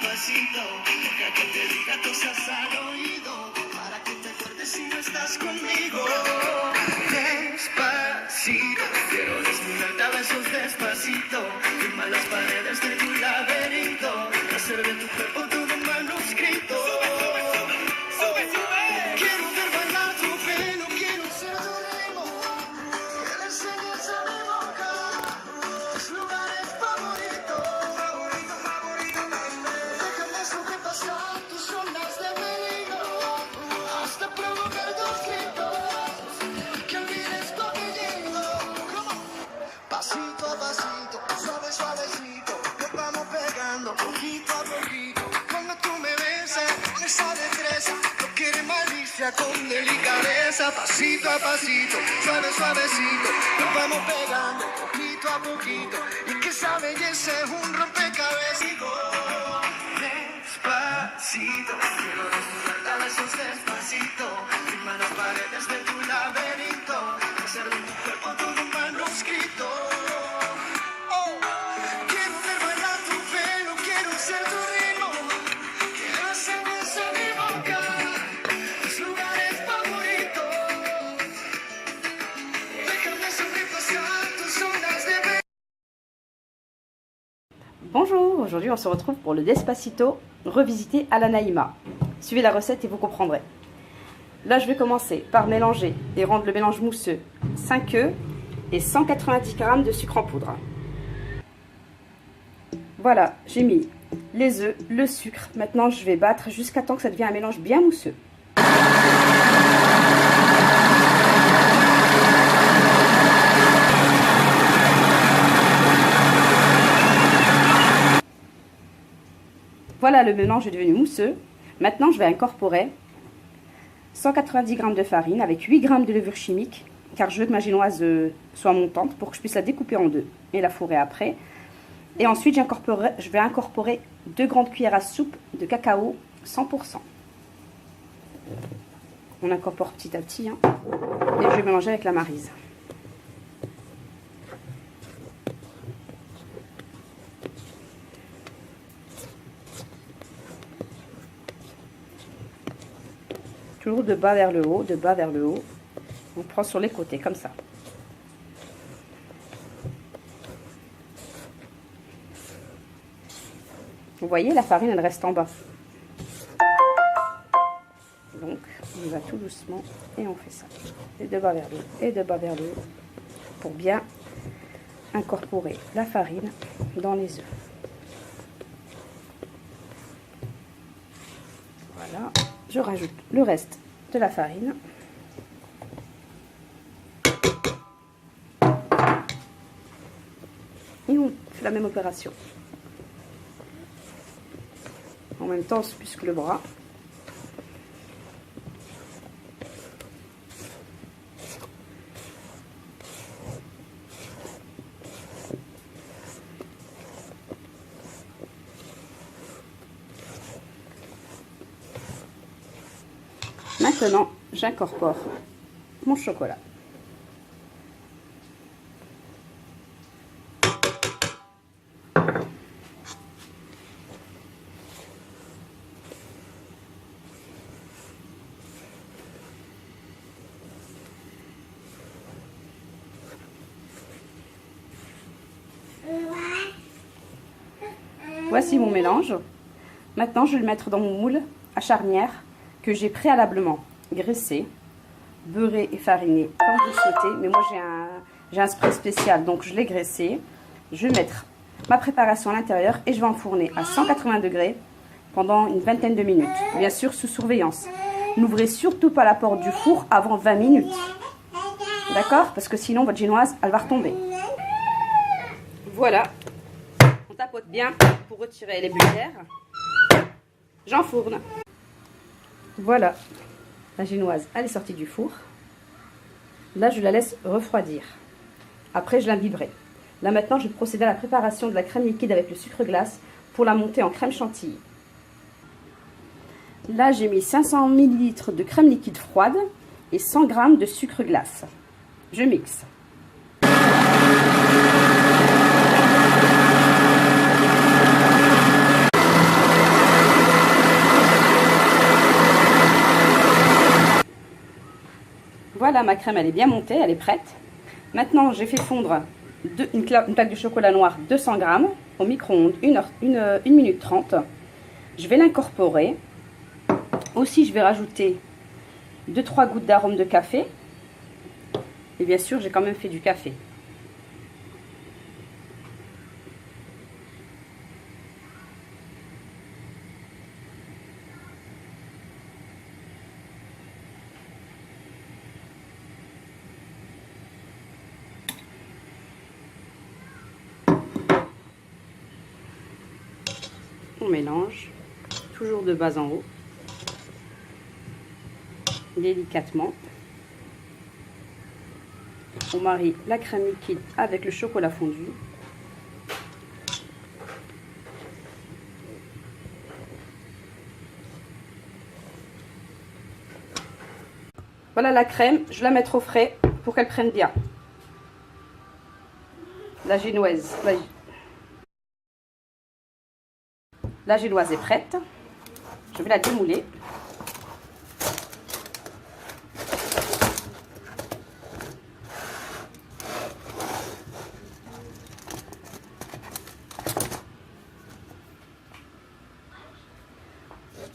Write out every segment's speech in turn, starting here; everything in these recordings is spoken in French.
despacito, deja que te diga cosas al oído, para que te acuerdes si no estás conmigo. Despacito, quiero desnudarte a besos despacito, firmar las paredes de tu laberinto, hacer de tu cuerpo todo un manuscrito. Quiero ver bailar tu pelo, quiero ser tu ritmo, que le enseñes a mi boca tus lugares favoritos. Déjame sobrepasar tus ondas de peligro, hasta provocar tus gritos, que olvides tu apellido. Pasito a pasito, suave suavecito, nos vamos pegando poquito a poquito. Cuando tú me besas con esa destreza, no quieres malicia con delicadeza. Pasito a pasito, suave suavecito, nos vamos pegando poquito a poquito. Y que esa belleza es un rompecabezas. Despacito, quiero desnudarte a besos despacito, firma las paredes de tu laberinto, hacer de tu cuerpo todo un manuscrito. Quiero ver bailar tu pelo, quiero ser tu ritmo, quiero hacerme en mi boca tus lugares favoritos. Déjame sobrepasar tus ondas de... Bonjour, aujourd'hui on se retrouve pour le Despacito revisité à la Naïma. Suivez la recette et vous comprendrez. Là je vais commencer par mélanger et rendre le mélange mousseux 5 œufs et 190 g de sucre en poudre. Voilà, j'ai mis les œufs, le sucre. Maintenant je vais battre jusqu'à temps que ça devienne un mélange bien mousseux. Voilà, le mélange est devenu mousseux. Maintenant, je vais incorporer 190 g de farine avec 8 g de levure chimique, car je veux que ma génoise soit montante pour que je puisse la découper en deux et la fourrer après. Et ensuite, je vais incorporer 2 grandes cuillères à soupe de cacao 100%. On incorpore petit à petit, hein, et je vais mélanger avec la maryse. Toujours de bas vers le haut, de bas vers le haut. On prend sur les côtés, comme ça. Vous voyez, la farine, elle reste en bas. Donc, on va tout doucement et on fait ça. Et de bas vers le haut, et de bas vers le haut, pour bien incorporer la farine dans les œufs. Voilà. Je rajoute le reste de la farine. Et on fait la même opération. En même temps, on se muscle le bras. Maintenant, j'incorpore mon chocolat. Voici mon mélange. Maintenant, je vais le mettre dans mon moule à charnière que j'ai préalablement graissé, beurré et fariné comme vous souhaitez. Mais moi, j'ai un spray spécial, donc je l'ai graissé. Je vais mettre ma préparation à l'intérieur et je vais enfourner à 180 degrés pendant une vingtaine de minutes. Bien sûr, sous surveillance. N'ouvrez surtout pas la porte du four avant 20 minutes. D'accord? Parce que sinon, votre génoise, elle va retomber. Voilà. On tapote bien pour retirer les bulles d'air. J'enfourne. Voilà. La génoise, elle est sortie du four. Là, je la laisse refroidir. Après, je l'imbiberai. Là, maintenant, je vais procéder à la préparation de la crème liquide avec le sucre glace pour la monter en crème chantilly. Là, j'ai mis 500 ml de crème liquide froide et 100 g de sucre glace. Je mixe. Voilà, ma crème, elle est bien montée, elle est prête. Maintenant, j'ai fait fondre une plaque de chocolat noir 200 grammes au micro-ondes, 1 minute 30. Je vais l'incorporer. Aussi, je vais rajouter 2-3 gouttes d'arôme de café. Et bien sûr, j'ai quand même fait du café. On mélange, toujours de bas en haut, délicatement. On marie la crème liquide avec le chocolat fondu. Voilà la crème, je vais la mettre au frais pour qu'elle prenne bien. La génoise. La génoise est prête. Je vais la démouler.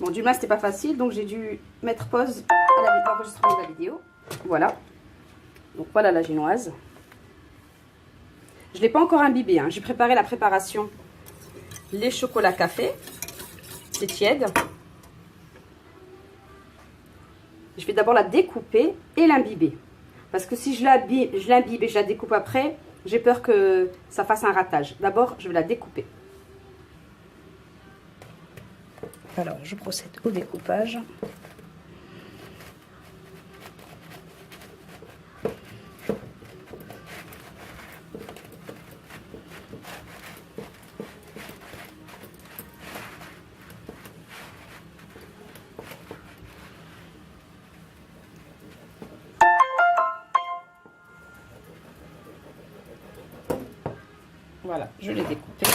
Bon, du mal, c'était pas facile, donc j'ai dû mettre pause à l'enregistrement de la vidéo. Voilà. Donc voilà la génoise. Je ne l'ai pas encore imbibée, hein. J'ai préparé la préparation. Les chocolats café. C'est tiède. Je vais d'abord la découper et l'imbiber. Parce que si je l'imbibe et je la découpe après, j'ai peur que ça fasse un ratage. D'abord, je vais la découper. Alors, je procède au découpage. Voilà, je l'ai découpé.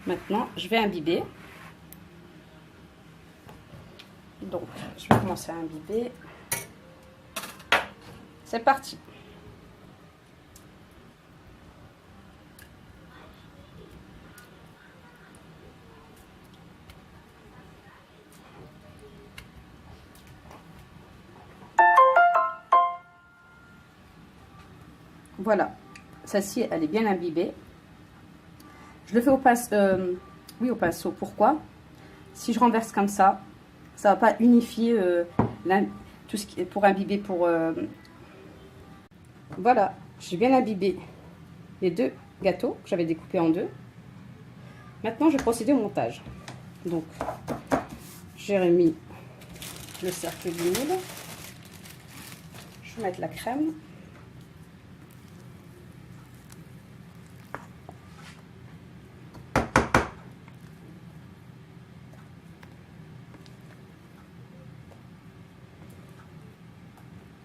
Maintenant, je vais imbiber. Donc, je vais commencer à imbiber. C'est parti. Voilà, celle-ci, elle est bien imbibée. Je le fais au pinceau. Pourquoi? Si je renverse comme ça ne va pas unifier tout ce qui est pour imbiber. Voilà, j'ai bien imbibé les deux gâteaux que j'avais découpés en deux. Maintenant, je vais procéder au montage. Donc, j'ai remis le cercle du moule. Je vais mettre la crème.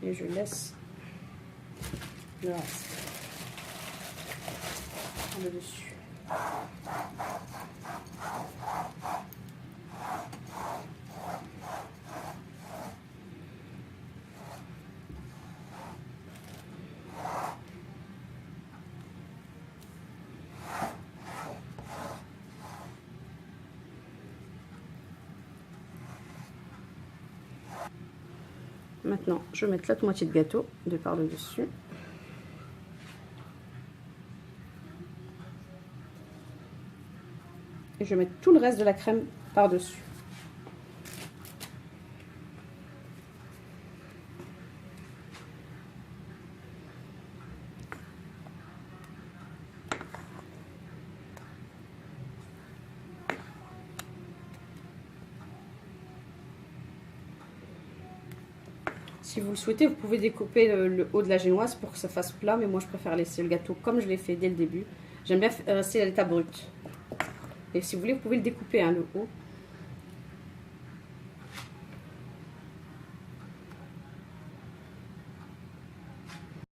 Et je laisse le reste le dessus. Maintenant, je vais mettre l'autre moitié de gâteau de par le dessus. Et je vais mettre tout le reste de la crème par-dessus. Si vous le souhaitez, vous pouvez découper le haut de la génoise pour que ça fasse plat, mais moi je préfère laisser le gâteau comme je l'ai fait dès le début. J'aime bien rester à l'état brut. Et si vous voulez, vous pouvez le découper, hein, le haut.